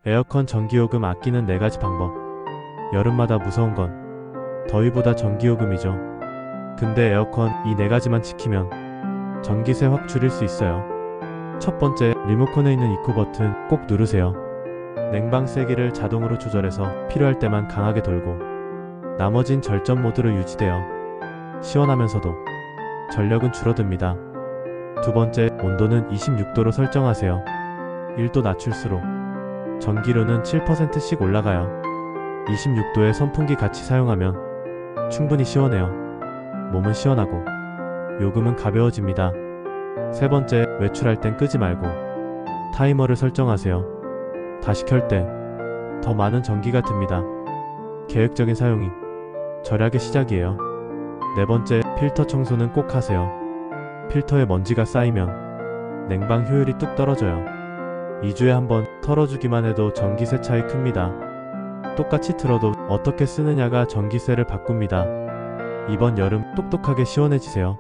에어컨 전기요금 아끼는 4가지 방법. 여름마다 무서운 건 더위보다 전기요금이죠. 근데 에어컨 이 4가지만 지키면 전기세 확 줄일 수 있어요. 첫 번째, 리모컨에 있는 이코 버튼 꼭 누르세요. 냉방 세기를 자동으로 조절해서 필요할 때만 강하게 돌고 나머진 절전 모드로 유지되어 시원하면서도 전력은 줄어듭니다. 두 번째, 온도는 26도로 설정하세요. 1도 낮출수록 전기료는 7%씩 올라가요. 26도에 선풍기 같이 사용하면 충분히 시원해요. 몸은 시원하고 요금은 가벼워집니다. 세 번째, 외출할 땐 끄지 말고 타이머를 설정하세요. 다시 켤 때 더 많은 전기가 듭니다. 계획적인 사용이 절약의 시작이에요. 네 번째, 필터 청소는 꼭 하세요. 필터에 먼지가 쌓이면 냉방 효율이 뚝 떨어져요. 2주에 한 번 털어주기만 해도 전기세 차이 큽니다. 똑같이 틀어도 어떻게 쓰느냐가 전기세를 바꿉니다. 이번 여름 똑똑하게 시원해지세요.